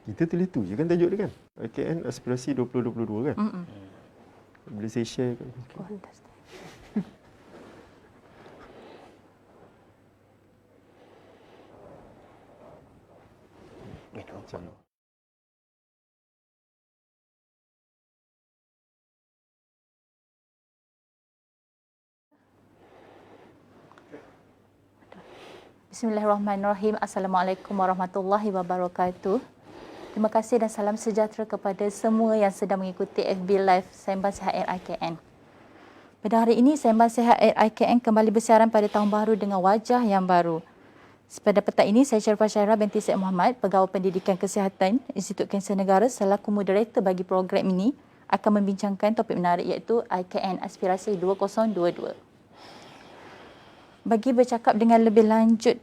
Kita tulis tu je kan tajuk dia kan. IKN Aspirasi 2022 kan. Boleh saya share kat Oh, that's macam ni. Bismillahirrahmanirrahim. Assalamualaikum warahmatullahi wabarakatuh. Terima kasih dan salam sejahtera kepada semua yang sedang mengikuti FB Live Sembang Sihat Air IKN. Pada hari ini, Sembang Sihat Air IKN kembali bersiaran pada tahun baru dengan wajah yang baru. Pada petang ini, saya Sharifah Syairah binti Syed Muhammad, Pegawai Pendidikan Kesihatan Institut Kanser Negara selaku moderator bagi program ini akan membincangkan topik menarik iaitu IKN Aspirasi 2022. Bagi bercakap dengan lebih lanjut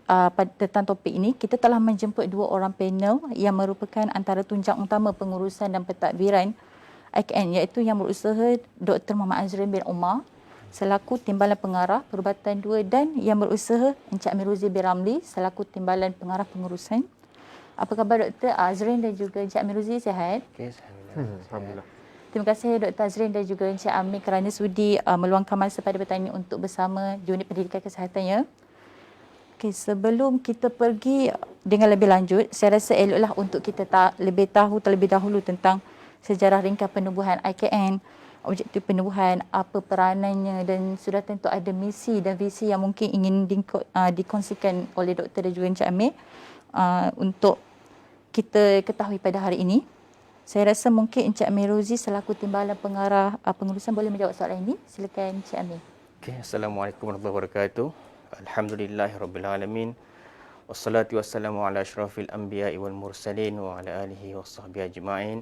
tentang topik ini, kita telah menjemput dua orang panel yang merupakan antara tunjang utama pengurusan dan pentadbiran IKN iaitu yang berusaha Dr. Muhammad Azrin bin Umar selaku Timbalan Pengarah Perubatan 2 dan yang berusaha Encik Amiruzi bin Ramli selaku Timbalan Pengarah Pengurusan. Apa khabar Dr. Azrin dan juga Encik Amiruzi, sihat? Okay, Alhamdulillah. Terima kasih Dr. Azrin dan juga Encik Amir kerana sudi meluangkan masa pada petang ini untuk bersama unit pendidikan kesehatannya. Okay, sebelum kita pergi dengan lebih lanjut, saya rasa eloklah untuk kita lebih tahu terlebih dahulu tentang sejarah ringkas penubuhan IKN, objektif penubuhan, apa peranannya dan sudah tentu ada misi dan visi yang mungkin ingin dikongsikan oleh Dr. dan juga Encik Amir untuk kita ketahui pada hari ini. Saya rasa mungkin Encik Amiruzi selaku Timbalan Pengarah Pengurusan boleh menjawab soalan ini. Silakan Encik Amir. Okay, Assalamualaikum warahmatullahi wabarakatuh. Alhamdulillahirrabbilalamin. Wassalatu wassalamu ala asyrafil anbiya'i wal mursalin wa ala alihi wa sahbihi ajma'in.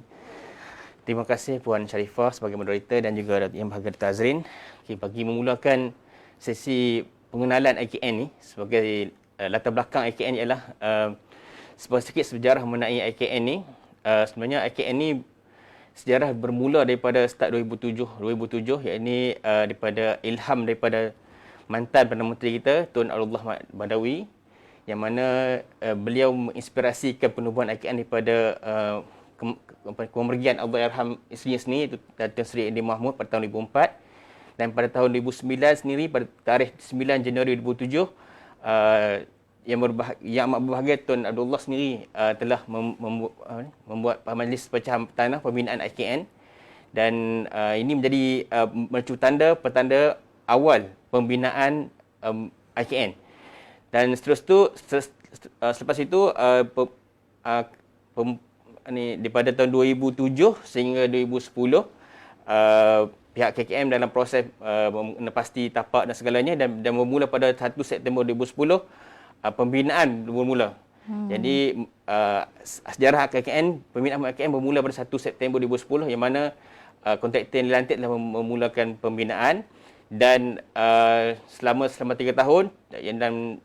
Terima kasih Puan Sharifah sebagai moderator dan juga Yang Berbahagia Dr. Azrin. Okay, bagi memulakan sesi pengenalan IKN ni, sebagai latar belakang IKN ialah sedikit sejarah mengenai IKN ni. Sebenarnya IKN ni sejarah bermula daripada start 2007 iaitu daripada ilham daripada mantan Perdana Menteri kita Tun Abdullah Badawi, yang mana beliau menginspirasikan penubuhan IKN daripada kemergian Allahyarham isterinya sendiri, Datuk Seri Endi Mahmud pada tahun 2004, dan pada tahun 2009 sendiri pada tarikh 9 Januari 2007 yang amat berbahagia Tun Abdullah sendiri telah membuat majlis pecahan tanah pembinaan IKN, dan ini menjadi petanda awal pembinaan IKN. Dan selepas itu daripada tahun 2007 sehingga 2010 pihak KKM dalam proses menepasti tapak dan segalanya, dan bermula pada 1 September 2010 pembinaan bermula. Jadi sejarah KKN, pembinaan KKN bermula pada 1 September 2010 yang mana kontraktor yang dilantik telah memulakan pembinaan, dan selama 3 tahun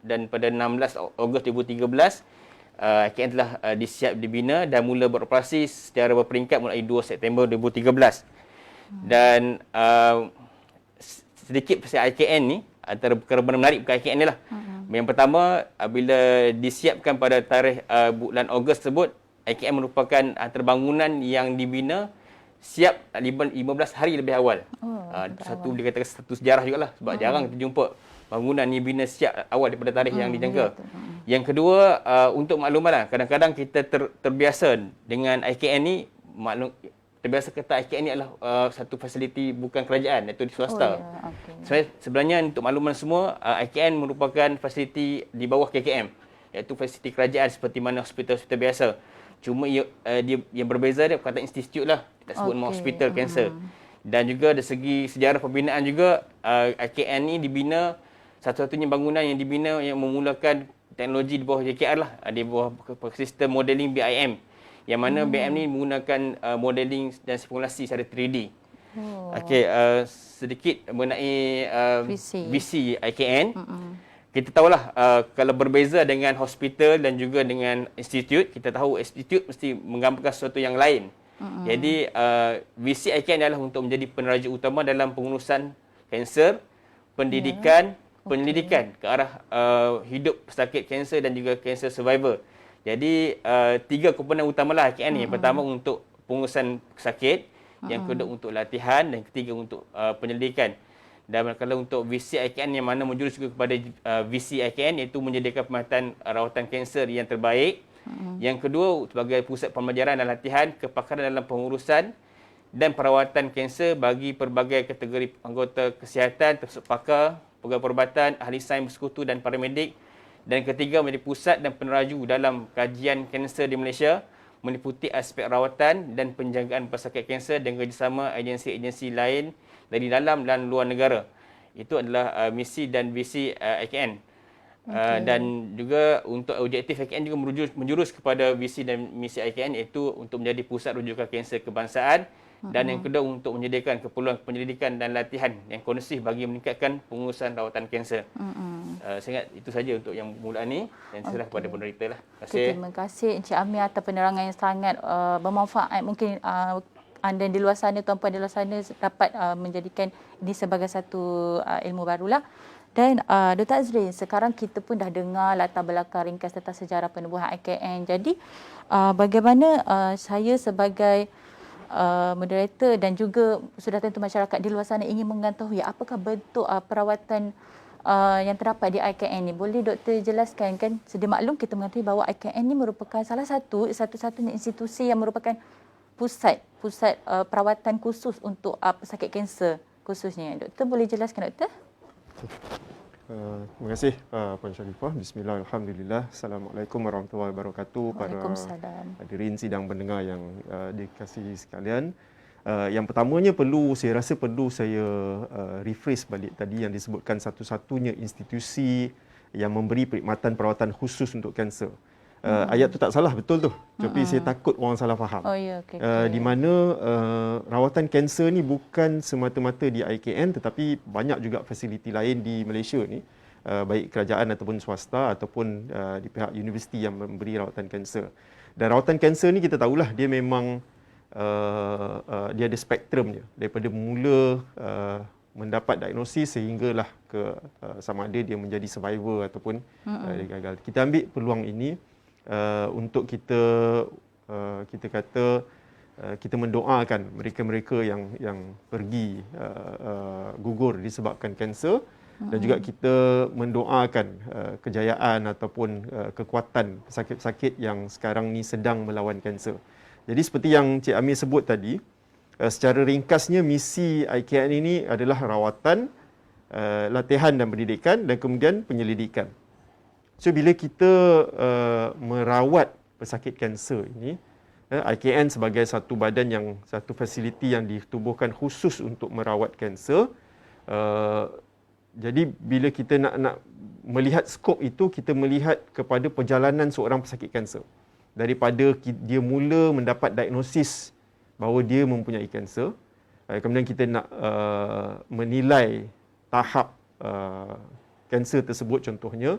dan pada 16 Ogos 2013 KKN telah disiap dibina dan mula beroperasi secara berperingkat mulai 2 September 2013. Dan sedikit pasal IKN ni, antara perkara menarik berkaitan IKN ni lah. Yang pertama, bila disiapkan pada tarikh bulan Ogos tersebut, IKN merupakan antara bangunan yang dibina siap 15 hari lebih awal. Dikatakan satu sejarah jugalah, sebab jarang kita jumpa bangunan yang dibina siap awal daripada tarikh yang dijangka. Yang kedua, untuk makluman lah, kadang-kadang kita terbiasa dengan IKN ni, terbiasa kata IKN ni adalah satu fasiliti bukan kerajaan, iaitu di swasta. Sebenarnya untuk makluman semua, IKN merupakan fasiliti di bawah KKM, iaitu fasiliti kerajaan seperti mana hospital-hospital biasa. Cuma dia yang berbeza dia kata institut lah, kita sebut nama hospital kanser. Dan juga dari segi sejarah pembinaan juga, IKN ni dibina, satu-satunya bangunan yang dibina yang memulakan teknologi di bawah JKR lah, di bawah sistem modeling BIM, yang mana BIM ni menggunakan modeling dan simulasi secara 3D. Sedikit mengenai visi IKN. Kita tahulah kalau berbeza dengan hospital dan juga dengan institut, kita tahu institut mesti menggambarkan sesuatu yang lain. Jadi visi IKN adalah untuk menjadi peneraja utama dalam pengurusan kanser, pendidikan, penyelidikan ke arah hidup pesakit kanser dan juga kanser survivor. Jadi 3 komponen utamalah IKN ni. Yang pertama untuk pengurusan pesakit, yang kedua untuk latihan dan ketiga untuk penyelidikan. Dan kalau untuk VC IKN yang mana menjurus juga kepada VC IKN iaitu menyediakan perkhidmatan rawatan kanser yang terbaik. Yang kedua sebagai pusat pembelajaran dan latihan kepakaran dalam pengurusan dan perawatan kanser bagi pelbagai kategori anggota kesihatan, termasuk pakar, pegawai perubatan, ahli sains bersekutu dan paramedik. Dan ketiga menjadi pusat dan peneraju dalam kajian kanser di Malaysia meliputi aspek rawatan dan penjagaan pesakit kanser dengan kerjasama agensi-agensi lain dari dalam dan luar negara. Itu adalah misi dan visi IKN. Dan juga untuk objektif IKN juga menjurus kepada visi dan misi IKN iaitu untuk menjadi pusat rujukan kanser kebangsaan. Dan yang kedua untuk menyediakan keperluan penyelidikan dan latihan yang kondusif bagi meningkatkan pengurusan rawatan kanser. Saya ingat itu saja untuk yang permulaan ni dan serah kepada penderita lah. Terima kasih. Terima kasih Encik Amir atas penerangan yang sangat bermanfaat. Mungkin anda di luar sana, tuan-puan di luar sana dapat menjadikan ini sebagai satu ilmu barulah. Dan Dr. Azrin, sekarang kita pun dah dengar latar belakang ringkas tentang sejarah penubuhan IKN. Jadi bagaimana saya sebagai moderator dan juga sudah tentu masyarakat di luar sana ingin mengetahui apakah bentuk perawatan yang terdapat di IKN ni. Boleh doktor jelaskan kan? Sedia maklum kita mengetahui bahawa IKN ni merupakan salah satu-satunya institusi yang merupakan pusat perawatan khusus untuk pesakit kanser khususnya. Doktor boleh jelaskan doktor? Terima kasih Puan Sharifah. Bismillah, Alhamdulillah. Assalamualaikum warahmatullahi wabarakatuh. Para hadirin sidang pendengar yang dikasihi sekalian. Yang pertamanya saya perlu saya rephrase balik tadi yang disebutkan satu-satunya institusi yang memberi perkhidmatan perawatan khusus untuk kanser. Ayat tu tak salah, betul tu. Tapi saya takut orang salah faham. Di mana rawatan kanser ni bukan semata-mata di IKN tetapi banyak juga fasiliti lain di Malaysia ni, baik kerajaan ataupun swasta ataupun di pihak universiti yang memberi rawatan kanser. Dan rawatan kanser ni kita tahulah dia memang dia ada spektrumnya daripada mula mendapat diagnosis sehinggalah ke sama ada dia menjadi survivor ataupun dia gagal. Kita ambil peluang ini untuk kita kita mendoakan mereka-mereka yang pergi gugur disebabkan kanser dan juga kita mendoakan kejayaan ataupun kekuatan pesakit-pesakit yang sekarang ni sedang melawan kanser. Jadi seperti yang Cik Amir sebut tadi, secara ringkasnya misi IKN ini adalah rawatan, latihan dan pendidikan dan kemudian penyelidikan. So bila kita merawat pesakit kanser ini, IKN sebagai satu badan satu fasiliti yang ditubuhkan khusus untuk merawat kanser. Jadi bila kita nak melihat skop itu, kita melihat kepada perjalanan seorang pesakit kanser. Daripada dia mula mendapat diagnosis bahawa dia mempunyai kanser, kemudian kita nak menilai tahap kanser tersebut contohnya,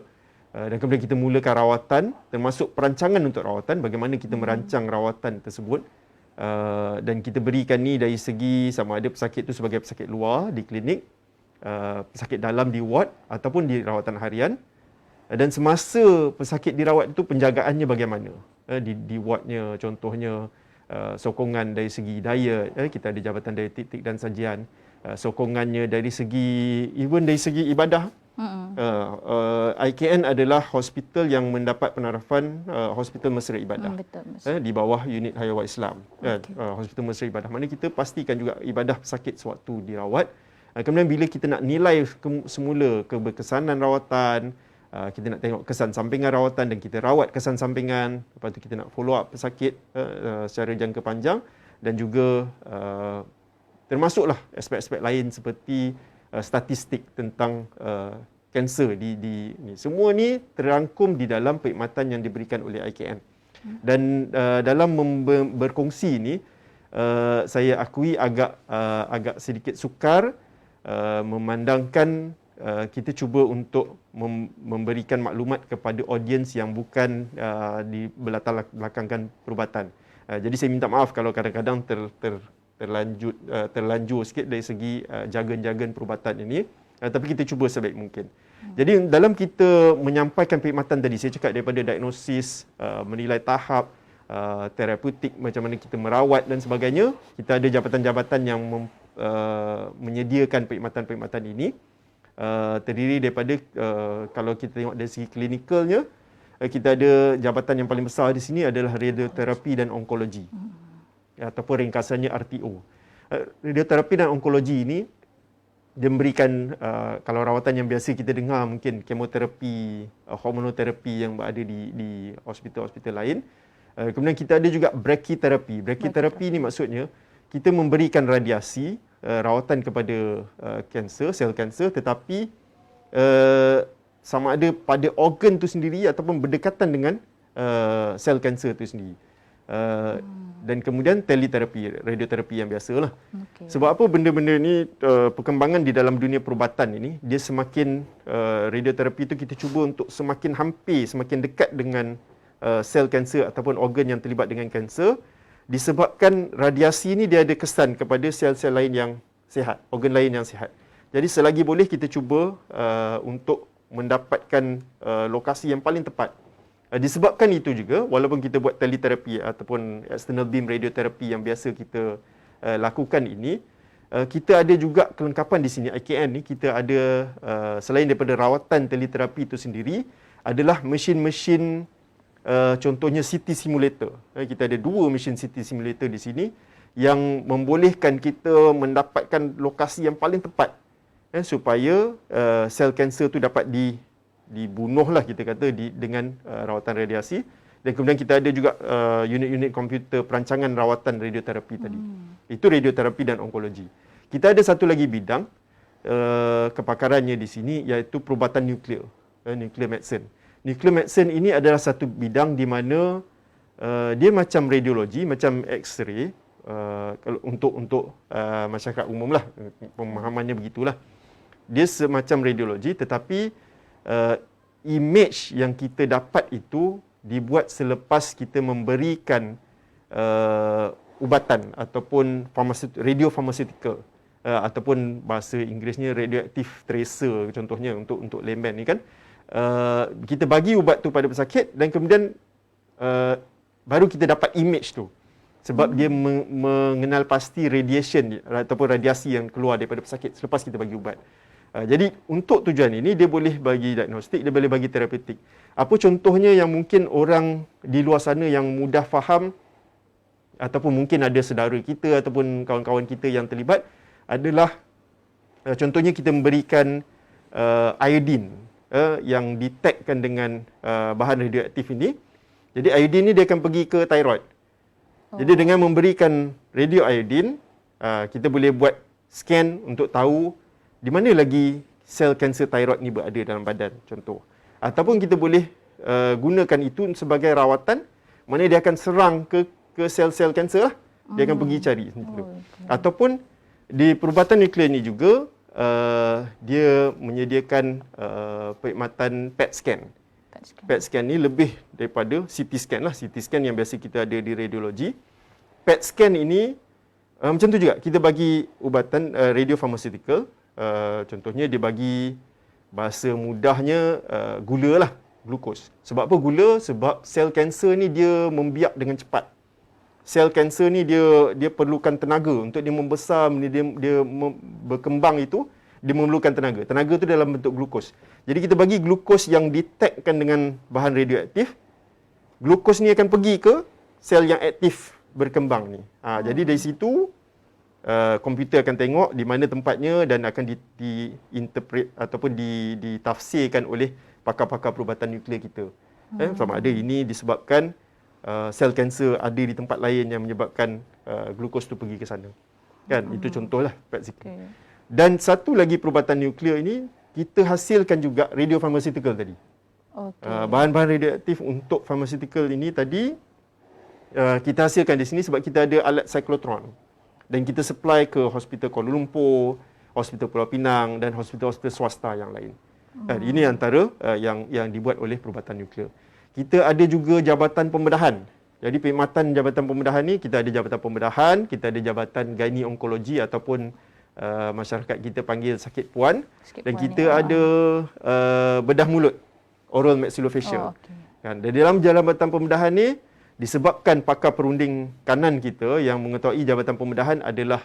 dan kemudian kita mulakan rawatan, termasuk perancangan untuk rawatan, bagaimana kita merancang rawatan tersebut, dan kita berikan ni dari segi sama ada pesakit itu sebagai pesakit luar di klinik, pesakit dalam di ward ataupun di rawatan harian, dan semasa pesakit dirawat itu penjagaannya bagaimana di wardnya, contohnya sokongan dari segi diet, kita ada jabatan dietetik dan sajian, sokongannya dari segi ibadah. IKN adalah hospital yang mendapat penarafan Hospital Mesra Ibadah, di bawah unit Hayawat Islam. Hospital Mesra Ibadah, mana kita pastikan juga ibadah pesakit sewaktu dirawat. Kemudian bila kita nak nilai semula keberkesanan rawatan, kita nak tengok kesan sampingan rawatan dan kita rawat kesan sampingan, lepas tu kita nak follow up pesakit secara jangka panjang, dan juga termasuklah aspek-aspek lain seperti statistik tentang kanser di ni. Semua ni terangkum di dalam perkhidmatan yang diberikan oleh IKN. Dan dalam berkongsi ni, saya akui agak sedikit sukar memandangkan kita cuba untuk memberikan maklumat kepada audiens yang bukan di belatar belakangkan perubatan. Jadi saya minta maaf kalau kadang-kadang terlanjur sikit dari segi jargon-jargon perubatan ini. Tapi kita cuba sebaik mungkin. Jadi dalam kita menyampaikan perkhidmatan tadi, saya cakap daripada diagnosis, menilai tahap, terapeutik, macam mana kita merawat dan sebagainya, kita ada jabatan-jabatan yang menyediakan perkhidmatan-perkhidmatan ini. Terdiri daripada, kalau kita tengok dari segi klinikalnya, kita ada jabatan yang paling besar di sini adalah radioterapi dan onkologi. Ataupun ringkasannya RTO. Radioterapi dan onkologi ini, dia memberikan, kalau rawatan yang biasa kita dengar mungkin kemoterapi, hormonoterapi yang berada di hospital-hospital lain. Kemudian kita ada juga brachytherapy. Brachytherapy ni maksudnya kita memberikan radiasi, rawatan kepada kanser, sel kanser, tetapi sama ada pada organ tu sendiri ataupun berdekatan dengan sel kanser tu sendiri. Dan kemudian teleterapi, radioterapi yang biasalah. Sebab apa benda-benda ni, perkembangan di dalam dunia perubatan ini, dia semakin, radioterapi tu kita cuba untuk semakin hampir, semakin dekat dengan sel kanser ataupun organ yang terlibat dengan kanser, disebabkan radiasi ni dia ada kesan kepada sel-sel lain yang sihat, organ lain yang sihat. Jadi selagi boleh kita cuba untuk mendapatkan lokasi yang paling tepat. Disebabkan itu juga, walaupun kita buat teleterapi ataupun external beam radioterapi yang biasa kita lakukan ini, kita ada juga kelengkapan di sini, IKN ni, kita ada selain daripada rawatan teleterapi itu sendiri, adalah mesin-mesin, contohnya CT simulator. Kita ada 2 mesin CT simulator di sini yang membolehkan kita mendapatkan lokasi yang paling tepat supaya sel kanser tu dapat dibunuhlah, kita kata, dengan rawatan radiasi. Dan kemudian kita ada juga unit-unit komputer perancangan rawatan radioterapi tadi. Itu radioterapi dan onkologi. Kita ada satu lagi bidang kepakarannya di sini, iaitu perubatan nuklear, nuclear medicine. Nuclear medicine ini adalah satu bidang di mana dia macam radiologi, macam X-ray, untuk masyarakat umum lah, pemahamannya begitulah. Dia semacam radiologi, tetapi image yang kita dapat itu dibuat selepas kita memberikan ubatan ataupun radiopharmaceutical, ataupun bahasa Inggerisnya radioactive tracer contohnya untuk layman ni kan. Kita bagi ubat tu pada pesakit dan kemudian baru kita dapat image tu. Sebab dia mengenal pasti radiation ataupun radiasi yang keluar daripada pesakit selepas kita bagi ubat. Jadi untuk tujuan ini dia boleh bagi diagnostik, dia boleh bagi terapeutik. Apa contohnya yang mungkin orang di luar sana yang mudah faham, ataupun mungkin ada saudara kita ataupun kawan-kawan kita yang terlibat, adalah contohnya kita memberikan iodine yang ditekkan dengan bahan radioaktif ini. Jadi iodine ni dia akan pergi ke thyroid. Jadi dengan memberikan radioiodine, kita boleh buat scan untuk tahu di mana lagi sel kanser thyroid ni berada dalam badan, contoh. Ataupun kita boleh gunakan itu sebagai rawatan, mana dia akan serang ke sel-sel kanser lah. Dia akan pergi cari. Ataupun di perubatan nuklear ni juga, dia menyediakan perkhidmatan PET scan. PET scan ni lebih daripada CT scan lah. CT scan yang biasa kita ada di radiologi. PET scan ini, macam tu juga, kita bagi ubatan radiopharmaceutical. Contohnya dia bagi, bahasa mudahnya, gula lah, glukos. Sebab apa gula? Sebab sel kanser ni dia membiak dengan cepat. Sel kanser ni dia perlukan tenaga untuk dia membesar, dia berkembang itu, dia memerlukan tenaga. Tenaga tu dalam bentuk glukos. Jadi kita bagi glukos yang ditekkan dengan bahan radioaktif. Glukos ni akan pergi ke sel yang aktif berkembang ni. Jadi dari situ komputer akan tengok di mana tempatnya dan akan diinterpret ataupun ditafsirkan oleh pakar-pakar perubatan nuklear kita. Sama ada ini disebabkan sel kanser ada di tempat lain yang menyebabkan glukos tu pergi ke sana. Kan? Itu contohlah praktikal. Dan satu lagi perubatan nuklear ini, kita hasilkan juga radiopharmaceutical tadi. Bahan-bahan radioaktif untuk pharmaceutical ini tadi, kita hasilkan di sini sebab kita ada alat cyclotron. Dan kita supply ke Hospital Kuala Lumpur, Hospital Pulau Pinang dan hospital-hospital swasta yang lain. Ini antara yang dibuat oleh perubatan nuklear. Kita ada juga jabatan pembedahan. Jadi perkhidmatan jabatan pembedahan ni, kita ada jabatan pembedahan, kita ada jabatan gynae onkologi ataupun masyarakat kita panggil sakit puan. Dan puan kita ada bedah mulut, oral maxillofacial. Kan, dan dalam jabatan pembedahan ni disebabkan pakar perunding kanan kita yang mengetahui jabatan pembedahan adalah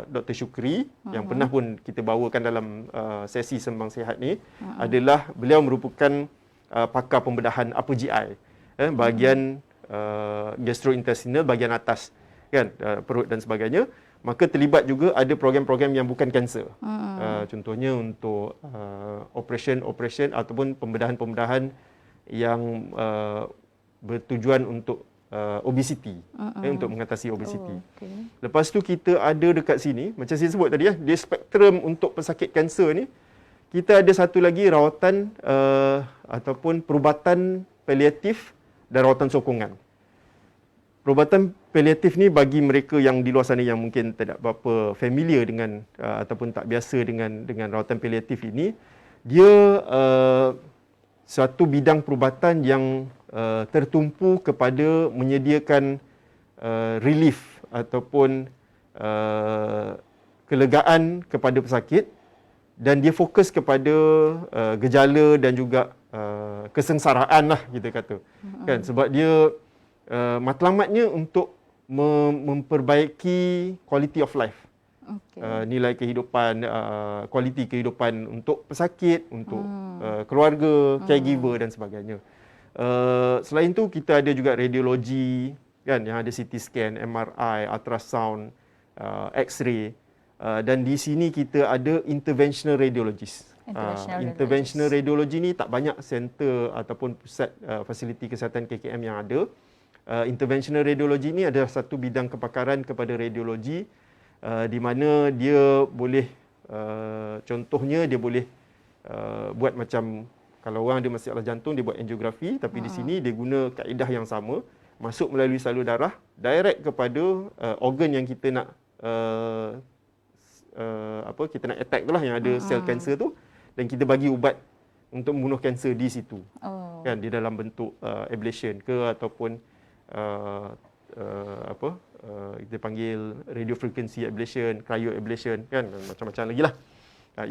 Dr. Syukri yang pernah pun kita bawakan dalam sesi Sembang Sihat ni, adalah beliau merupakan pakar pembedahan upper GI, bahagian gastrointestinal, bahagian atas kan, perut dan sebagainya. Maka terlibat juga ada program-program yang bukan kanser. Contohnya untuk operation ataupun pembedahan-pembedahan yang bertujuan untuk obesity, untuk mengatasi obesity. Lepas tu kita ada dekat sini, macam saya sebut tadi, di spektrum untuk pesakit kanser ni, kita ada satu lagi rawatan ataupun perubatan paliatif dan rawatan sokongan. Perubatan paliatif ni bagi mereka yang di luar sana yang mungkin tidak berapa familiar dengan ataupun tak biasa dengan rawatan paliatif ini, dia suatu bidang perubatan yang tertumpu kepada menyediakan relief ataupun kelegaan kepada pesakit, dan dia fokus kepada gejala dan juga kesengsaraan lah kita kata. Kan, sebab dia matlamatnya untuk memperbaiki quality of life. Nilai kehidupan, kualiti kehidupan untuk pesakit, untuk keluarga, caregiver dan sebagainya. Selain tu kita ada juga radiologi kan, yang ada CT scan, MRI, ultrasound, X-ray, dan di sini kita ada interventional radiologist. Interventional radiology ni tak banyak center ataupun pusat fasiliti kesihatan KKM yang ada. Interventional radiology ni adalah satu bidang kepakaran kepada radiologi, di mana dia boleh contohnya dia boleh buat macam kalau orang ada masalah jantung dia buat angiografi, tapi di sini dia guna kaedah yang sama, masuk melalui salur darah direct kepada organ yang kita nak kita nak attack tu lah, yang ada sel kanser tu, dan kita bagi ubat untuk membunuh kanser di situ. Kan, di dalam bentuk ablation ke ataupun kita panggil radio frequency ablation, cryo ablation kan, macam-macam lagi lah.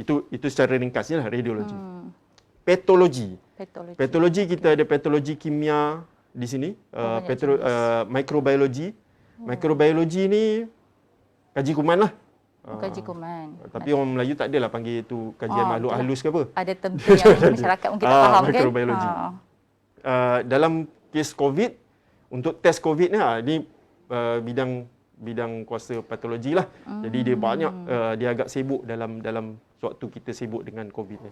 Itu secara ringkasnya lah radiologi. Patologi kita ada patologi kimia di sini, microbiology. Microbiology ni kaji kuman lah. Kaji kuman. Tapi orang Melayu tak adalah panggil itu kajian makhluk halus ke apa. Ada term yang masyarakat mungkin tak faham kan. Microbiology. Dalam kes COVID, untuk test COVID ni, ini bidang kuasa patologi lah. Jadi dia banyak, dia agak sibuk dalam waktu kita sibuk dengan COVID ni.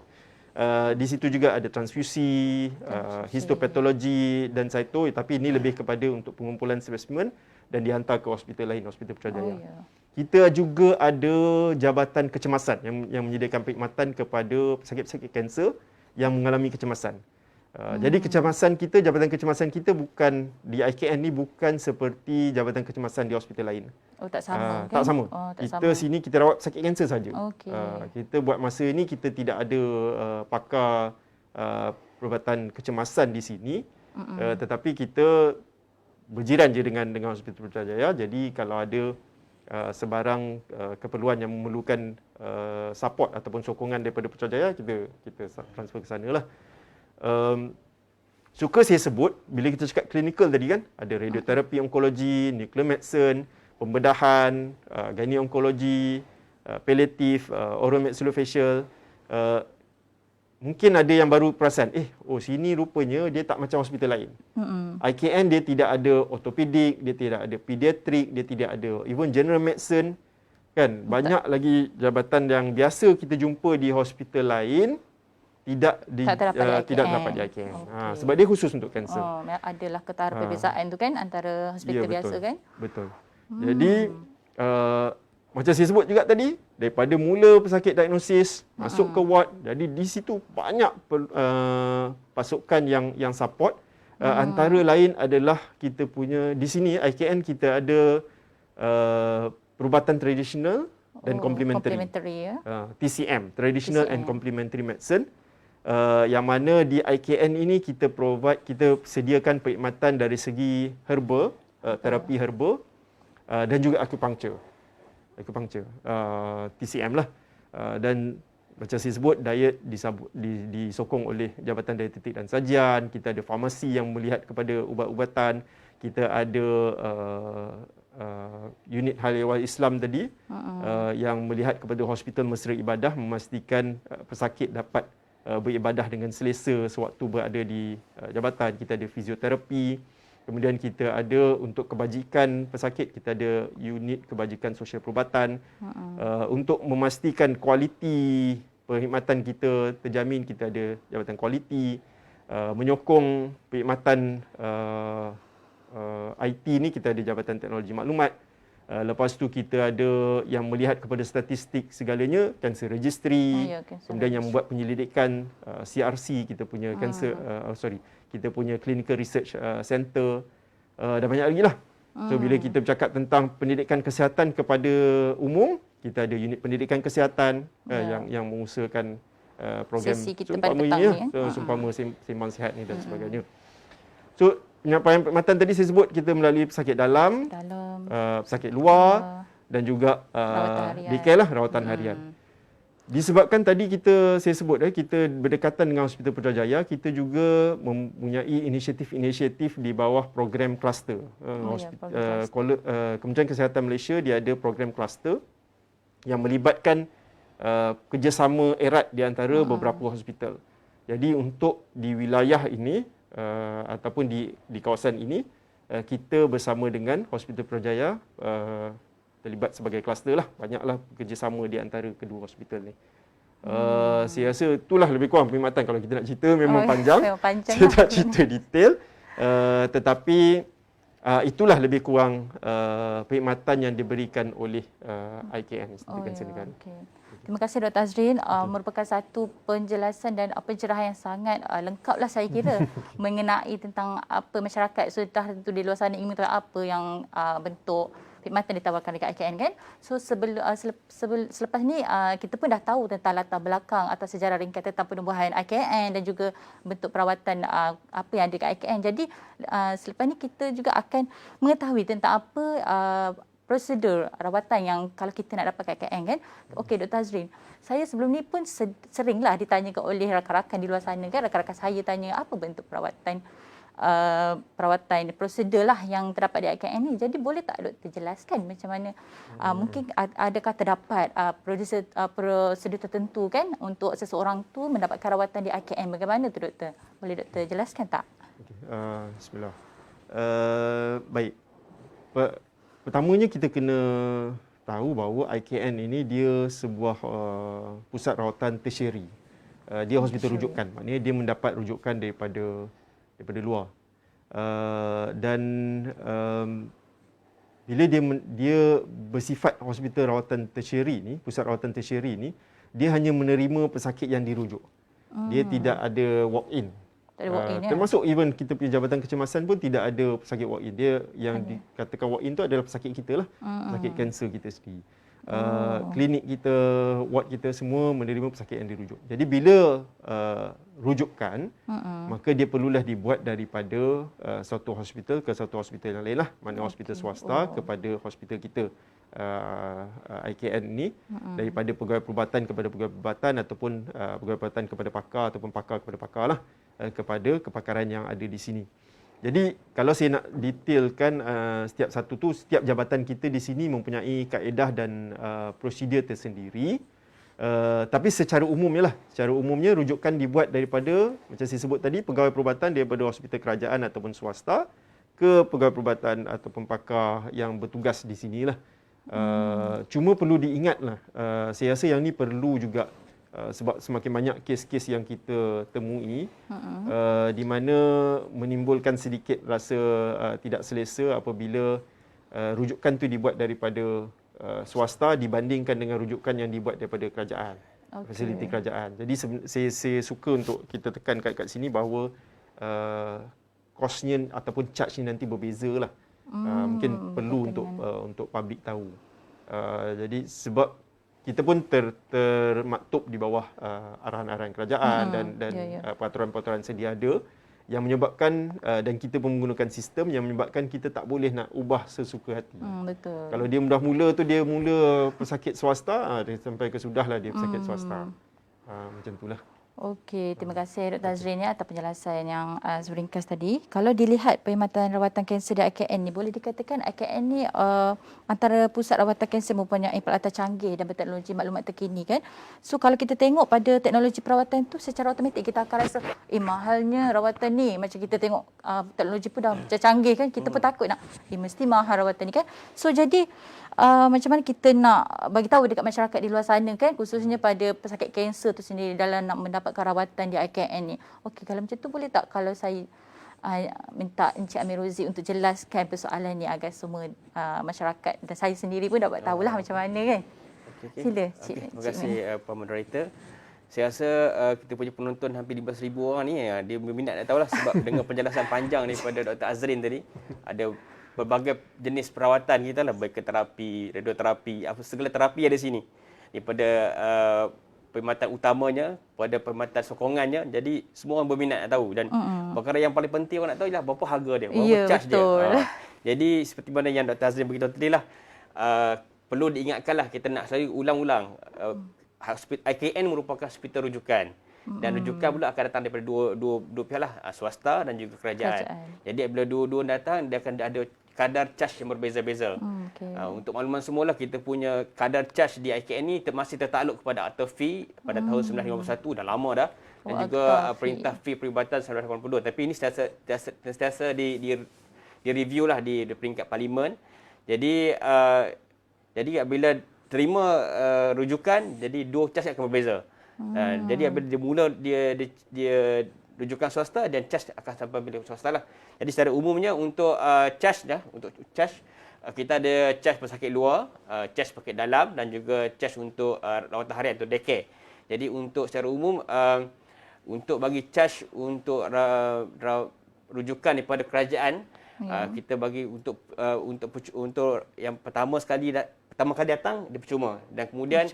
Di situ juga ada transfusi, histopatologi dan cyto, tapi ini lebih kepada untuk pengumpulan spesimen dan dihantar ke hospital lain, Hospital Putrajaya. Kita juga ada jabatan kecemasan yang menyediakan perkhidmatan kepada pesakit-pesakit kanser yang mengalami kecemasan. Jadi jabatan kecemasan kita bukan di IKN ni bukan seperti jabatan kecemasan di hospital lain. Tak sama kan? Tak sama. Kita sini kita rawat pesakit kanser saja. Kita buat masa ini kita tidak ada pakar perubatan kecemasan di sini. Tetapi kita berjiran je dengan Hospital Putrajaya. Jadi kalau ada sebarang keperluan yang memerlukan support ataupun sokongan daripada Putrajaya, kita transfer ke sana lah. Suka saya sebut bila kita cakap klinikal tadi kan, ada radioterapi onkologi, nuclear medicine, pembedahan, gynae onkologi, palliatif, oral maxillofacial. Mungkin ada yang baru perasan, sini rupanya dia tak macam hospital lain. IKN dia tidak ada ortopedik, dia tidak ada pediatrik, dia tidak ada even general medicine kan. Banyak lagi jabatan yang biasa kita jumpa di hospital lain tidak dapat di IKN. Sebab dia khusus untuk kanser. Adalah ketara perbezaan tu kan antara hospital biasa kan? Betul. Jadi macam saya sebut juga tadi, daripada mula pesakit diagnosis masuk ke ward, jadi di situ banyak pasukan yang support. Antara lain adalah kita punya di sini IKN kita ada perubatan tradisional dan complementary TCM, traditional and complementary medicine. Yang mana di IKN ini kita sediakan perkhidmatan dari segi herba, terapi herba dan juga acupuncture. acupuncture, TCM lah. Dan macam saya sebut, diet disokong oleh Jabatan Dietetik dan Sajian. Kita ada farmasi yang melihat kepada ubat-ubatan. Kita ada unit hal ehwal Islam tadi yang melihat kepada hospital mesra ibadah, memastikan pesakit dapat beribadah dengan selesa sewaktu berada di jabatan. Kita ada fizioterapi. Kemudian kita ada untuk kebajikan pesakit, kita ada unit kebajikan sosial perubatan. Untuk memastikan kualiti perkhidmatan kita terjamin, kita ada jabatan kualiti. Menyokong perkhidmatan IT ni, kita ada Jabatan Teknologi Maklumat. Lepas tu kita ada yang melihat kepada statistik segalanya, Cancer Registry. Kemudian yang membuat penyelidikan CRC, kita punya kita punya Clinical Research Center, dan banyak lagi lah. So bila kita bercakap tentang pendidikan kesihatan kepada umum, kita ada unit pendidikan kesihatan yang mengusahakan program seumpama sembang sihat ni dan sebagainya. So penyampaian perkhidmatan tadi saya sebut, kita melalui pesakit dalam, pesakit luar dan juga daycare lah, rawatan harian. Disebabkan tadi saya sebut kita berdekatan dengan Hospital Putrajaya, kita juga mempunyai inisiatif-inisiatif di bawah program kluster. Kementerian Kesihatan Malaysia dia ada program kluster yang melibatkan kerjasama erat di antara beberapa hospital. Jadi untuk di wilayah ini ataupun di kawasan ini, kita bersama dengan Hospital Putrajaya terlibat sebagai kluster lah. Banyaklah kerjasama di antara kedua hospital ni. Saya rasa itulah lebih kurang perkhidmatan. Kalau kita nak cerita memang panjang. Saya tak cerita detail. Tetapi itulah lebih kurang perkhidmatan yang diberikan oleh IKN, Institut Kanser Negara. Terima kasih Dr. Azrin. Merupakan satu penjelasan dan pencerahan yang sangat lengkaplah saya kira mengenai tentang apa masyarakat sudah tentu di luar sana ingin tahu apa yang bentuk perkhidmatan ditawarkan dekat IKN kan. So selepas ni kita pun dah tahu tentang latar belakang atau sejarah ringkas tentang penubuhan IKN dan juga bentuk perawatan apa yang ada dekat IKN. Jadi selepas ni kita juga akan mengetahui tentang apa prosedur rawatan yang kalau kita nak dapat kat IKN kan. Okey Dr. Azrin, saya sebelum ni pun seringlah ditanyakan oleh rakan-rakan di luar sana kan. Rakan-rakan saya tanya apa bentuk perawatan prosedur lah yang terdapat di IKN ni. Jadi boleh tak doktor jelaskan macam mana mungkin adakah terdapat prosedur tertentu kan untuk seseorang tu mendapatkan rawatan di IKN. Bagaimana tu doktor? Boleh doktor jelaskan tak? Bismillah. Baik. Pertamanya kita kena tahu bahawa IKN ini dia sebuah pusat rawatan tertiary. Dia hospital rujukan. Maknanya dia mendapat rujukan daripada luar. Bila dia bersifat hospital rawatan tertiary ni, pusat rawatan tertiary ni, dia hanya menerima pesakit yang dirujuk. Dia tidak ada walk-in. Termasuk even kita punya Jabatan Kecemasan pun tidak ada pesakit walk-in. Dia yang dikatakan walk-in tu adalah pesakit kita lah, pesakit kanser kita sendiri. Klinik kita, ward kita semua menerima pesakit yang dirujuk. Jadi bila rujukan, maka dia perlulah dibuat daripada satu hospital ke satu hospital yang lain lah. Mana hospital swasta kepada hospital kita, IKN ni, daripada pegawai perubatan kepada pegawai perubatan ataupun pegawai perubatan kepada pakar ataupun pakar kepada pakar lah, kepada kepakaran yang ada di sini. Jadi kalau saya nak detailkan setiap jabatan kita di sini mempunyai kaedah dan prosedur tersendiri. Tapi secara umumnya rujukan dibuat daripada, macam saya sebut tadi, pegawai perubatan daripada hospital kerajaan ataupun swasta ke pegawai perubatan ataupun pakar yang bertugas di sinilah. Cuma perlu diingatlah, saya rasa yang ni perlu juga, sebab semakin banyak kes-kes yang kita temui di mana menimbulkan sedikit rasa tidak selesa apabila rujukan tu dibuat daripada swasta dibandingkan dengan rujukan yang dibuat daripada kerajaan, fasiliti kerajaan. Jadi saya suka untuk kita tekan kat sini bahawa kosnya ataupun charge-nya nanti berbeza lah. Mungkin perlu untuk public tahu. Jadi sebab kita pun termaktub di bawah arahan-arahan kerajaan dan peraturan-peraturan sedia ada yang menyebabkan dan kita pun menggunakan sistem yang menyebabkan kita tak boleh nak ubah sesuka hati. Betul. Kalau dia dah mula tu dia mula pesakit swasta, dia sampai ke sudahlah dia pesakit swasta. Macam itulah. Okey, terima kasih Dr. Azrin atas penjelasan yang seringkas tadi. Kalau dilihat perkhidmatan rawatan kanser di IKN ni, boleh dikatakan IKN ni antara pusat rawatan kanser mempunyai peralatan canggih dan berteknologi maklumat terkini kan. So kalau kita tengok pada teknologi perawatan tu secara automatik kita akan rasa mahalnya rawatan ni. Macam kita tengok teknologi pun dah macam canggih kan, kita pun takut nak mesti mahal rawatan ni kan. So jadi macam mana kita nak bagi tahu dekat masyarakat di luar sana kan, khususnya pada pesakit kanser tu sendiri dalam nak mendapatkan rawatan di IKN ni. Okey, kalau macam tu boleh tak kalau saya minta Encik Amiruzi untuk jelaskan persoalan ni agar semua masyarakat dan saya sendiri pun dapat tahulah macam mana kan. Okay. Sila Cik. Terima kasih Pak Moderator. Saya rasa kita punya penonton hampir 15,000 orang ni dia berminat nak tahulah sebab dengan penjelasan panjang daripada Dr. Azrin tadi, ada berbagai jenis perawatan kita lah, baik terapi, radioterapi, apa segala terapi ada sini. Daripada perkhidmatan utamanya pada perkhidmatan sokongannya, jadi semua orang berminat nak tahu dan perkara yang paling penting orang nak tahu ialah berapa harga dia, berapa charge betul. dia. Jadi seperti mana yang Dr. Azrin beritahu tadi lah, perlu diingatkanlah, kita nak selalu ulang-ulang, IKN merupakan hospital rujukan. Dan rujukan pula akan datang daripada dua pihak lah, swasta dan juga kerajaan. Jadi apabila dua-dua datang, dia akan ada kadar charge yang berbeza-beza. Untuk makluman semualah, kita punya kadar charge di IKN ni masih tertakluk kepada akta fee pada tahun 1951, dah lama dah. Dan juga perintah fee perubatan 1982. Tapi ini sentiasa di review lah di peringkat parlimen. Jadi apabila terima rujukan, jadi dua charge akan berbeza. Jadi apabila dia mula dia rujukan swasta dan charge akan sampai bilik swasta lah. Jadi secara umumnya untuk charge kita ada charge pesakit luar, charge pesakit dalam dan juga charge untuk rawatan harian atau daycare. Jadi untuk secara umum untuk bagi charge untuk rujukan daripada kerajaan, kita bagi untuk yang pertama kali datang dia percuma, dan kemudian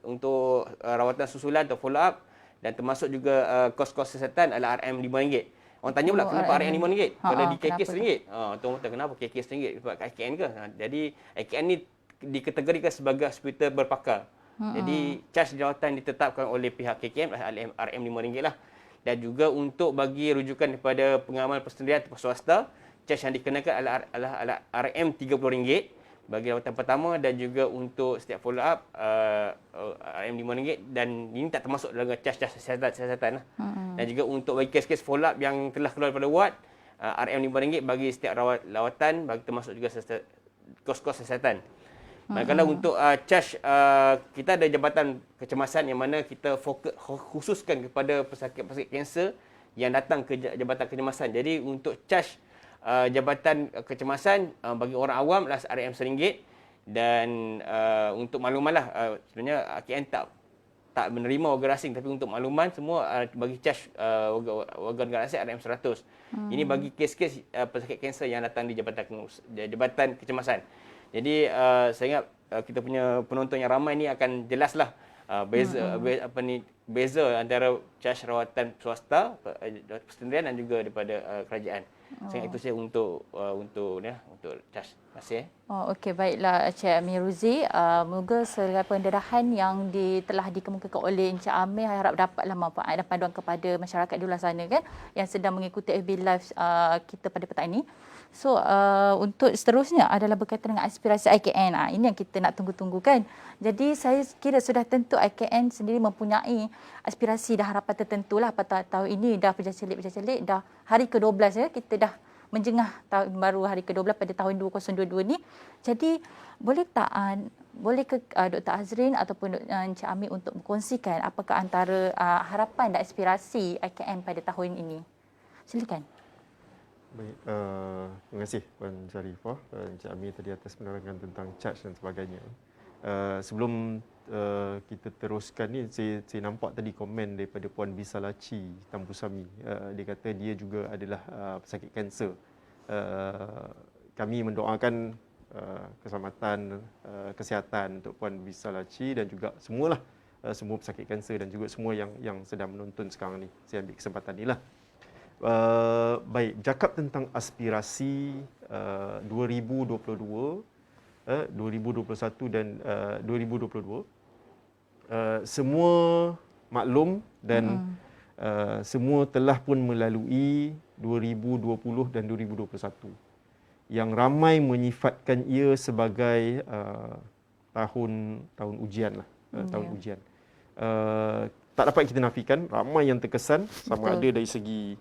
untuk rawatan susulan atau follow up dan termasuk juga kos-kos kesihatan adalah RM5. Orang tanya pula kenapa RM5? Kalau di KK RM1. Tuan-tuan kenapa KK RM1? Sebab IKN ke? Jadi IKN ni dikategorikan sebagai hospital berpakar. Jadi charge rawatan ditetapkan oleh pihak KKM RM5 lah. Dan juga untuk bagi rujukan daripada pengamal persendirian atau swasta, charge yang dikenakan adalah RM30 bagi rawatan pertama, dan juga untuk setiap follow up RM5, dan ini tak termasuk dalam charge kesihatan lah. Dan juga untuk bagi kes-kes follow up yang telah keluar daripada ward, RM5 bagi setiap rawatan, bagi termasuk juga kos-kos kesihatan. Kalau untuk charge, kita ada jabatan kecemasan yang mana kita khususkan kepada pesakit-pesakit kanser yang datang ke jabatan kecemasan. Jadi untuk charge jabatan kecemasan bagi orang awam adalah RM1, dan untuk makluman lah, sebenarnya KN tak menerima warga asing, tapi untuk makluman semua bagi charge warga negara asing RM100. Ini bagi kes-kes pesakit kanser yang datang di jabatan kecemasan. Jadi saya ingat kita punya penonton yang ramai ni akan jelaslah beza antara charge rawatan swasta, persendirian dan juga daripada kerajaan. Saya ingat itu saja untuk charge. Terima kasih. Okey, baiklah Encik Amiruzi. Moga segala pendarahan yang telah dikemukakan oleh Encik Amir harap dapatlah manfaat dan panduan kepada masyarakat di luar sana kan yang sedang mengikuti FB Live kita pada petang ini. So untuk seterusnya adalah berkaitan dengan aspirasi IKN. Ini yang kita nak tunggu-tunggu kan. Jadi saya kira sudah tentu IKN sendiri mempunyai aspirasi dan harapan tertentulah pada tahun ini. Dah berjaya-celik, dah hari ke-12 ya, kita dah menjengah tahun baru hari ke-12 pada tahun 2022 ni. Jadi boleh ke Dr. Azrin ataupun Encik Amir untuk berkongsikan apakah antara harapan dan aspirasi IKN pada tahun ini? Silakan. Baik, terima kasih Puan Sharifah, Encik Amir tadi atas penerangan tentang charge dan sebagainya. Sebelum kita teruskan ni, saya nampak tadi komen daripada Puan Bisalaci Tambusami. Dia kata dia juga adalah pesakit kanser. Kami mendoakan keselamatan, kesihatan untuk Puan Bisalaci dan juga semualah, semua pesakit kanser dan juga semua yang sedang menonton sekarang ni. Saya ambil kesempatan inilah. Baik, cakap tentang aspirasi 2022, 2021 dan 2022, semua maklum dan semua telah pun melalui 2020 dan 2021 yang ramai menyifatkan ia sebagai tahun ujian lah, tahun ujian. Tak dapat kita nafikan ramai yang terkesan, sama ada dari segi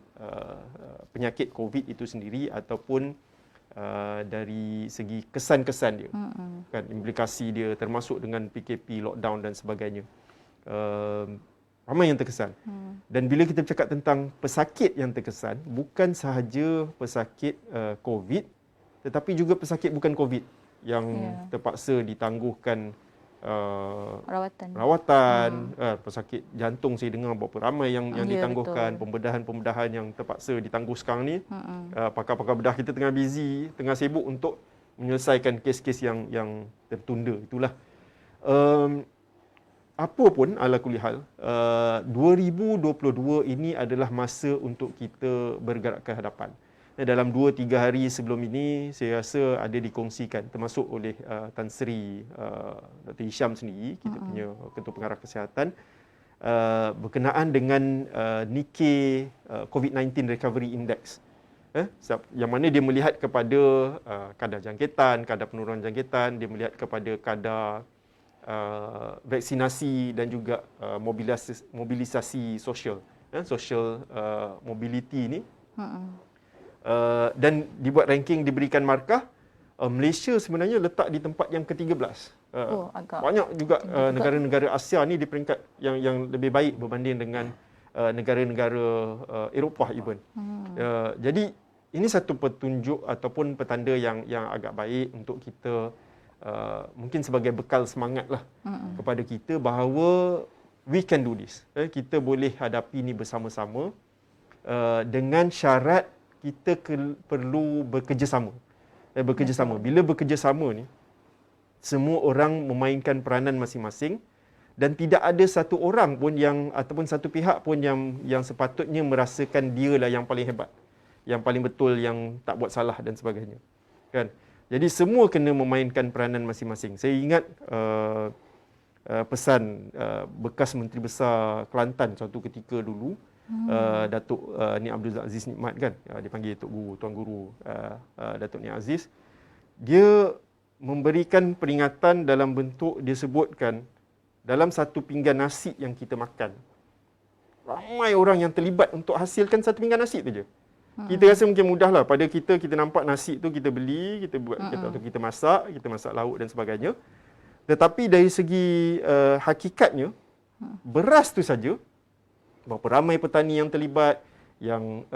penyakit COVID itu sendiri ataupun dari segi kesan-kesan dia, kan, implikasi dia termasuk dengan PKP, lockdown dan sebagainya. Ramai yang terkesan. Dan bila kita bercakap tentang pesakit yang terkesan, bukan sahaja pesakit COVID, tetapi juga pesakit bukan COVID yang terpaksa ditangguhkan rawatan, pesakit jantung saya dengar berapa ramai yang ditangguhkan, pembedahan yang terpaksa ditangguh sekarang ni. Pakar-pakar bedah kita tengah busy, tengah sibuk untuk menyelesaikan kes-kes yang tertunda. Itulah. Apa pun ala kulli hal, 2022 ini adalah masa untuk kita bergerak ke hadapan. Dalam 2-3 hari sebelum ini, saya rasa ada dikongsikan, termasuk oleh Tan Sri Dr. Hisham sendiri, kita punya Ketua Pengarah Kesihatan, berkenaan dengan Nikkei COVID-19 Recovery Index. Yang mana dia melihat kepada kadar jangkitan, kadar penurunan jangkitan, dia melihat kepada kadar vaksinasi dan juga mobilisasi sosial, social mobility ni. Dan dibuat ranking, diberikan markah. Malaysia sebenarnya letak di tempat yang ke-13. Banyak juga negara-negara Asia ni di peringkat yang lebih baik berbanding dengan negara-negara Eropah even. Jadi ini satu petunjuk ataupun petanda yang agak baik untuk kita, mungkin sebagai bekal semangatlah kepada kita bahawa we can do this. Kita boleh hadapi ni bersama-sama, dengan syarat kita perlu bekerjasama. Bila bekerjasama ni, semua orang memainkan peranan masing-masing dan tidak ada satu orang pun ataupun satu pihak pun yang sepatutnya merasakan dialah yang paling hebat, yang paling betul, yang tak buat salah dan sebagainya. Kan? Jadi semua kena memainkan peranan masing-masing. Saya ingat pesan bekas Menteri Besar Kelantan suatu ketika dulu, Datuk Nik Abdul Aziz Nikmat, kan, dipanggil Tok Guru, Tuan Guru, Datuk Nik Aziz. Dia memberikan peringatan dalam bentuk, dia sebutkan dalam satu pinggan nasi yang kita makan, ramai orang yang terlibat untuk hasilkan satu pinggan nasi tu je. Kita rasa mungkin mudahlah pada kita nampak nasi tu kita beli, kita buat, kita masak lauk dan sebagainya. Tetapi dari segi hakikatnya, beras tu saja, berapa ramai petani yang terlibat, yang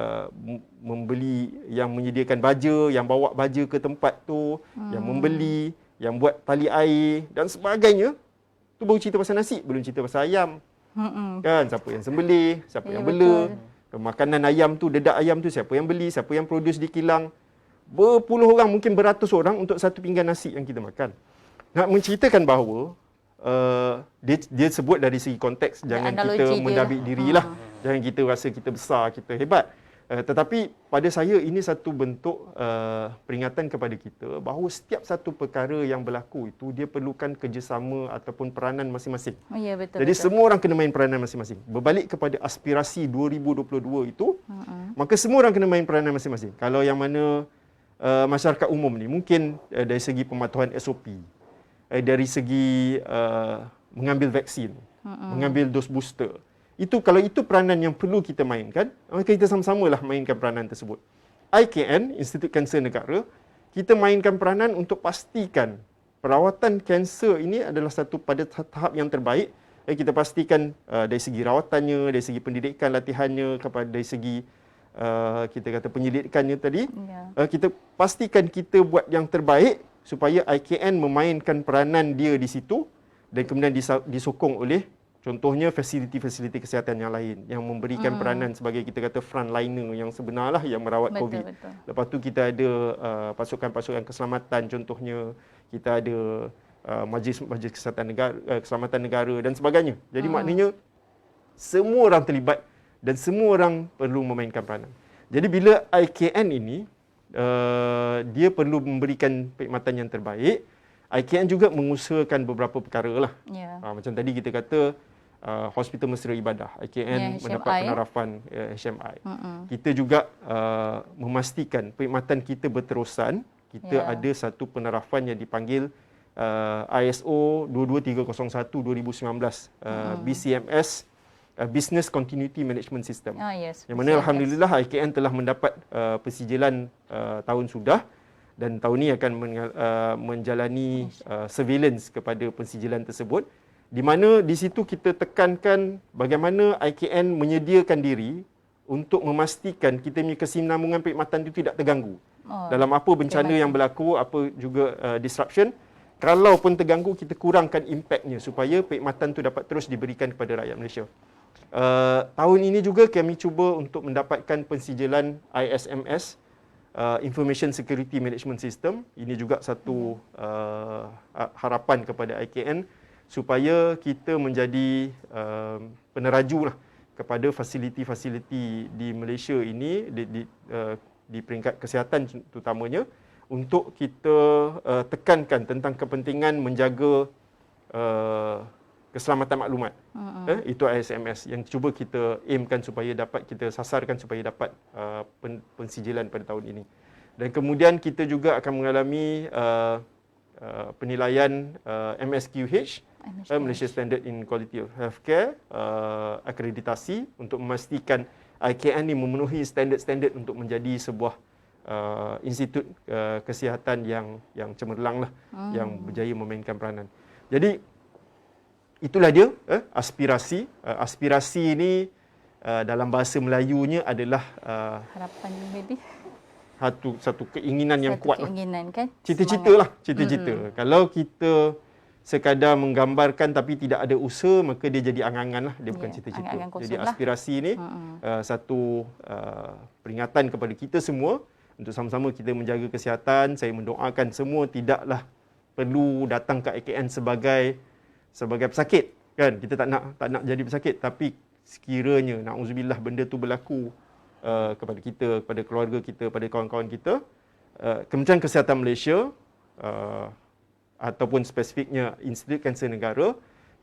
membeli, yang menyediakan baja, yang bawa baja ke tempat tu, yang membeli, yang buat tali air dan sebagainya. Tu baru cerita pasal nasi, belum cerita pasal ayam. Kan, siapa yang sembelih, siapa yang bela. Makanan ayam tu, dedak ayam tu, siapa yang beli, siapa yang produce di kilang. Berpuluh orang, mungkin beratus orang untuk satu pinggan nasi yang kita makan. Nak menceritakan bahawa dia sebut dari segi konteks, jangan kita mendabik dirilah. Jangan kita rasa kita besar, kita hebat. Tetapi pada saya ini satu bentuk peringatan kepada kita bahawa setiap satu perkara yang berlaku itu dia perlukan kerjasama ataupun peranan masing-masing. Ya, betul. Jadi semua orang kena main peranan masing-masing. Berbalik kepada aspirasi 2022 itu, maka semua orang kena main peranan masing-masing. Kalau yang mana masyarakat umum ni mungkin dari segi pematuhan SOP, dari segi mengambil vaksin, mengambil dos booster. Kalau itu peranan yang perlu kita mainkan, maka kita sama-samalah mainkan peranan tersebut. IKN, Institut Kanser Negara, kita mainkan peranan untuk pastikan perawatan kanser ini adalah satu pada tahap yang terbaik. Kita pastikan dari segi rawatannya, dari segi pendidikan latihannya, dari segi kita kata penyelidikannya tadi, kita pastikan kita buat yang terbaik supaya IKN memainkan peranan dia di situ dan kemudian disokong oleh contohnya fasiliti-fasiliti kesihatan yang lain yang memberikan peranan sebagai kita kata frontliner yang sebenarlah yang merawat COVID. Betul. Lepas tu kita ada pasukan-pasukan keselamatan, contohnya kita ada majlis kesihatan negara, keselamatan negara dan sebagainya. Jadi maknanya semua orang terlibat dan semua orang perlu memainkan peranan. Jadi bila IKN ini dia perlu memberikan perkhidmatan yang terbaik, IKN juga mengusahakan beberapa perkara lah. Macam tadi kita kata Hospital Mesra Ibadah, IKN mendapat penarafan HMI. Kita juga memastikan perkhidmatan kita berterusan. Kita ada satu penarafan yang dipanggil ISO 22301 2019, BCMS, Business Continuity Management System. Yang mana alhamdulillah IKN telah mendapat persijilan tahun sudah, dan tahun ini akan menjalani surveillance kepada pensijilan tersebut, di mana di situ kita tekankan bagaimana IKN menyediakan diri untuk memastikan kita punya kesinambungan perkhidmatan itu tidak terganggu. Dalam apa bencana yang berlaku, apa juga disruption, kalau pun terganggu, kita kurangkan impaknya supaya perkhidmatan itu dapat terus diberikan kepada rakyat Malaysia. Tahun ini juga kami cuba untuk mendapatkan pensijilan ISMS, Information Security Management System. Ini juga satu harapan kepada IKN supaya kita menjadi peneraju lah kepada fasiliti-fasiliti di Malaysia ini, di peringkat kesihatan terutamanya, untuk kita tekankan tentang kepentingan menjaga keselamatan maklumat. Itu ISMS yang cuba kita aimkan supaya dapat kita sasarkan supaya dapat pensijilan pada tahun ini. Dan kemudian kita juga akan mengalami penilaian MSQH, Malaysia Standard in Quality of Healthcare, akreditasi untuk memastikan IKN ini memenuhi standard-standard untuk menjadi sebuah institut kesihatan yang cemerlang lah, yang berjaya memainkan peranan. Jadi itulah dia aspirasi. Aspirasi ini dalam bahasa Melayunya adalah harapan maybe. Satu keinginan yang kuat. Keinginan lah. Kan? Cita-cita lah, cita-cita. Kalau kita sekadar menggambarkan tapi tidak ada usaha, maka dia jadi angan-angan lah, dia bukan cita-cita. Jadi aspirasi ini satu peringatan kepada kita semua untuk sama-sama kita menjaga kesihatan. Saya mendoakan semua tidaklah perlu datang ke IKN sebagai pesakit, kan? Kita tak nak jadi pesakit, tapi sekiranya na'udzubillah benda tu berlaku kepada kita, kepada keluarga kita, pada kawan-kawan kita, Kementerian Kesihatan Malaysia ataupun spesifiknya Institut Kanser Negara,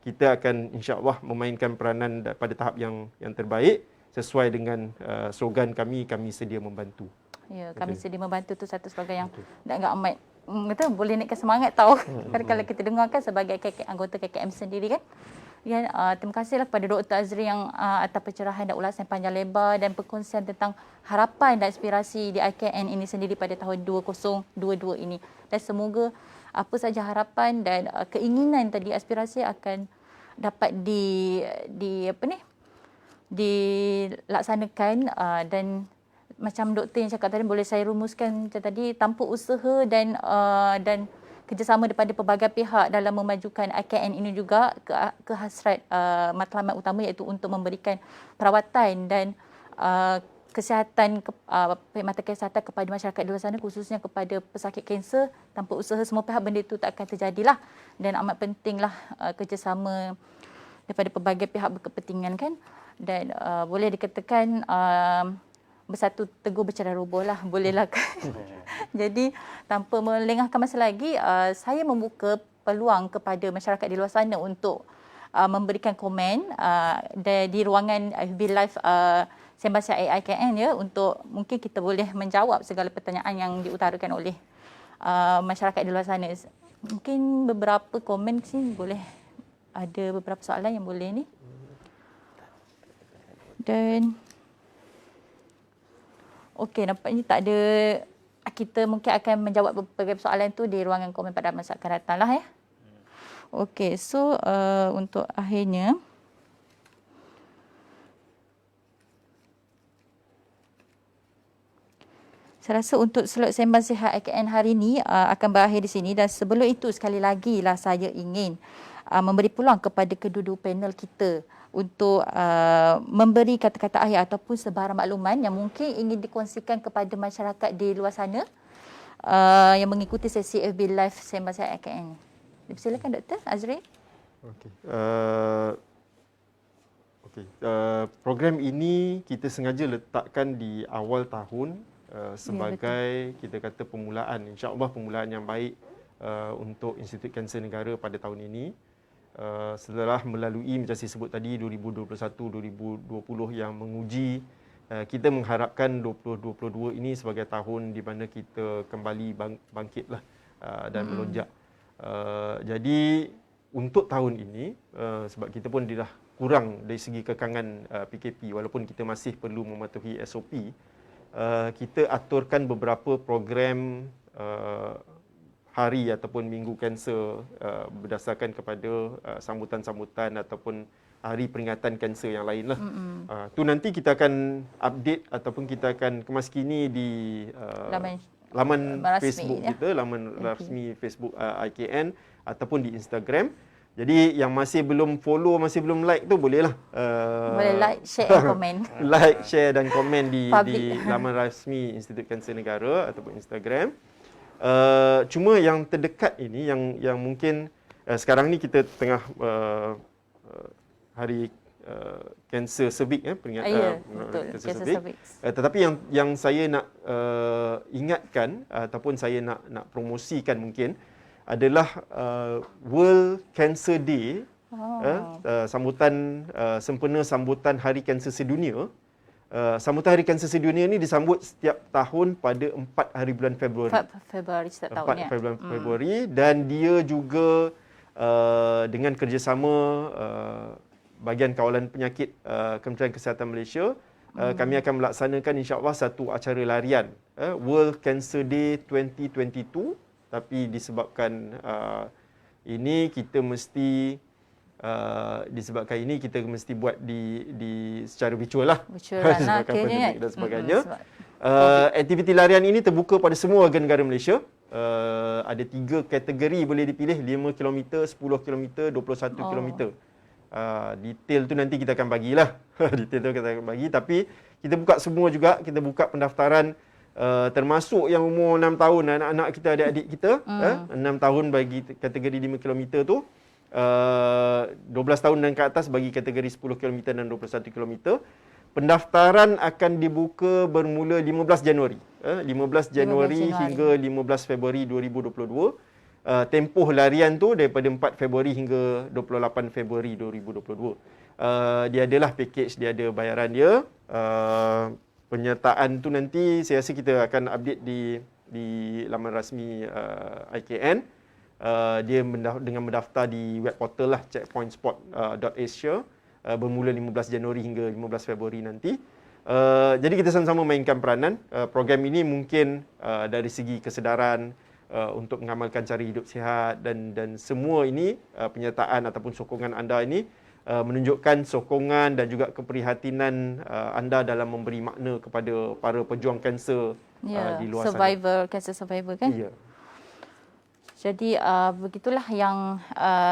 kita akan insya-Allah memainkan peranan pada tahap yang terbaik sesuai dengan slogan kami sedia membantu. Ya, kami sedia membantu tu satu slogan yang agak amat betul, boleh naikkan semangat tahu. Kalau kita dengarkan sebagai anggota KKM sendiri kan. Ya, terima kasihlah kepada Dr. Azri yang atas pencerahan dan ulasan panjang lebar dan perkongsian tentang harapan dan aspirasi di IKN ini sendiri pada tahun 2022 ini. Dan semoga apa saja harapan dan keinginan tadi, aspirasi akan dapat dilaksanakan, dan macam doktor yang cakap tadi, boleh saya rumuskan macam tadi, tanpa usaha dan kerjasama daripada pelbagai pihak dalam memajukan IKN ini juga ke hasrat matlamat utama, iaitu untuk memberikan perawatan dan kesihatan, perkhidmatan kesihatan kepada masyarakat di luar sana, khususnya kepada pesakit kanser. Tanpa usaha semua pihak, benda itu tak akan terjadilah, dan amat pentinglah kerjasama daripada pelbagai pihak berkepentingan kan. Dan boleh dikatakan bersatu teguh bercerai roboh lah, bolehlah kan. Jadi tanpa melengahkan masa lagi, saya membuka peluang kepada masyarakat di luar sana untuk memberikan komen di ruangan FB Live Sembang Sihat IKN ya, untuk mungkin kita boleh menjawab segala pertanyaan yang diutarakan oleh masyarakat di luar sana. Mungkin beberapa komen sini boleh, ada beberapa soalan yang boleh ni. Dan okey, nampaknya tak ada. Kita mungkin akan menjawab beberapa soalan tu di ruangan komen pada masa akan datang lah ya. Okey, so untuk akhirnya, saya rasa untuk slot Sembang Sihat IKN hari ini akan berakhir di sini. Dan sebelum itu, sekali lagi lah saya ingin memberi peluang kepada kedua-dua panel kita untuk memberi kata-kata akhir ataupun sebarang makluman yang mungkin ingin dikongsikan kepada masyarakat di luar sana yang mengikuti sesi FB Live Sembang Sihat IKN. Silakan Dr. Azri. Okey. Program ini kita sengaja letakkan di awal tahun sebagai kita kata permulaan, insya-Allah permulaan yang baik untuk Institut Kanser Negara pada tahun ini. Setelah melalui macam saya sebut tadi 2021-2020 yang menguji, kita mengharapkan 2022 ini sebagai tahun di mana kita kembali bangkitlah dan melonjak. Jadi untuk tahun ini sebab kita pun dah kurang dari segi kekangan PKP walaupun kita masih perlu mematuhi SOP, kita aturkan beberapa program hari ataupun minggu kanser berdasarkan kepada sambutan-sambutan ataupun hari peringatan kanser yang lain lah. Tu nanti kita akan update ataupun kita akan kemaskini di laman Facebook kita, laman rasmi Facebook IKN ataupun di Instagram. Jadi yang masih belum follow, masih belum like tu bolehlah. Boleh like, share dan komen. Like, share dan komen di laman rasmi Institut Kanser Negara ataupun Instagram. Cuma yang terdekat ini yang mungkin sekarang ni kita tengah hari kanser cervix peringatan kanser cervix. Tetapi yang saya nak ingatkan ataupun saya nak promosikan mungkin adalah World Cancer Day, sambutan sempena sambutan Hari Kanser Sedunia. Sambutan Hari Kanser Sedunia ni disambut setiap tahun pada 4 hari bulan Februari. 4 Februari setiap tahun 4 bulan Februari dan dia juga dengan kerjasama Bahagian Kawalan Penyakit Kementerian Kesihatan Malaysia, kami akan melaksanakan insya-Allah satu acara larian World Cancer Day 2022. Tapi disebabkan ini kita mesti disebabkan ini kita mesti buat di secara virtual lah. Disebabkan pandemik dan sebagainya. Aktiviti larian ini terbuka pada semua warga negara Malaysia. Ada 3 kategori boleh dipilih, 5 km, 10 km, 21 km. Detail tu nanti kita akan bagilah. Detail tu kita akan bagi, tapi kita buka semua juga, kita buka pendaftaran termasuk yang umur 6 tahun, anak-anak kita, adik-adik kita, 6 tahun bagi kategori 5 km tu, 12 tahun dan ke atas bagi kategori 10 km dan 21 km. Pendaftaran akan dibuka bermula 15 Januari. 15 Januari hingga 15 Februari 2022. Tempoh larian tu daripada 4 Februari hingga 28 Februari 2022. Dia adalah package, dia ada bayaran dia. Penyertaan tu nanti saya rasa kita akan update di laman rasmi IKN. Dia dengan mendaftar di web portal lah, checkpointsport.asia, bermula 15 Januari hingga 15 Februari nanti. Jadi kita sama-sama mainkan peranan. Program ini mungkin dari segi kesedaran untuk mengamalkan cara hidup sihat dan semua ini, penyertaan ataupun sokongan anda ini menunjukkan sokongan dan juga keprihatinan anda dalam memberi makna kepada para pejuang kanser di luar sana. Cancer survivor kan? Ya. Jadi begitulah yang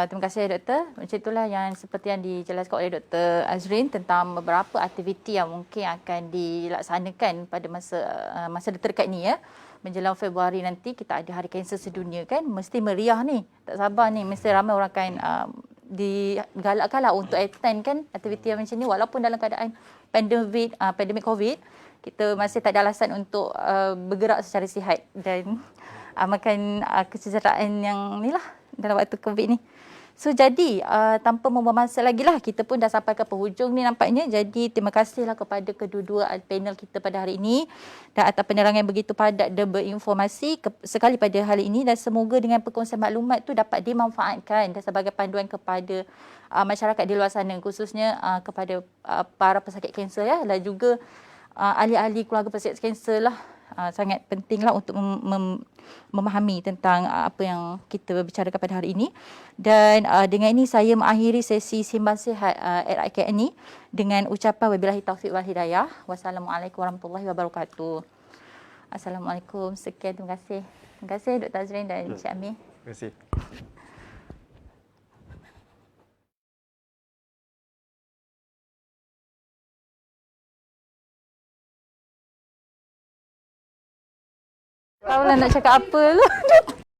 terima kasih Doktor. Macam itulah yang seperti yang dijelaskan oleh Dr. Azrin tentang beberapa aktiviti yang mungkin akan dilaksanakan pada masa terdekat ni ya. Menjelang Februari nanti kita ada Hari Kanser Sedunia kan. Mesti meriah ni. Tak sabar ni. Mesti ramai orang akan digalakkanlah untuk attend kan aktiviti yang macam ni walaupun dalam keadaan pandemik COVID, kita masih tak ada alasan untuk bergerak secara sihat dan amalkan kesejahteraan yang ni lah dalam waktu COVID ni. So jadi tanpa membuang masa lagi lah, kita pun dah sampai ke penghujung ni nampaknya. Jadi terima kasihlah kepada kedua-dua panel kita pada hari ini dan atas penerangan yang begitu padat dan berinformasi sekali pada hari ini, dan semoga dengan perkongsian maklumat tu dapat dimanfaatkan dan sebagai panduan kepada masyarakat di luar sana, khususnya kepada para pesakit kanser ya, dan juga ahli-ahli keluarga pesakit kanser lah. Sangat pentinglah untuk memahami tentang apa yang kita bicarakan pada hari ini. Dan dengan ini saya mengakhiri sesi Simbang Sihat at IKN ini dengan ucapan wabillahi taufiq wal hidayah. Wassalamualaikum warahmatullahi wabarakatuh. Assalamualaikum. Sekian, terima kasih. Terima kasih Dr. Azrin dan Encik Amir. Terima kasih. Tahu lah nak cakap apa tu.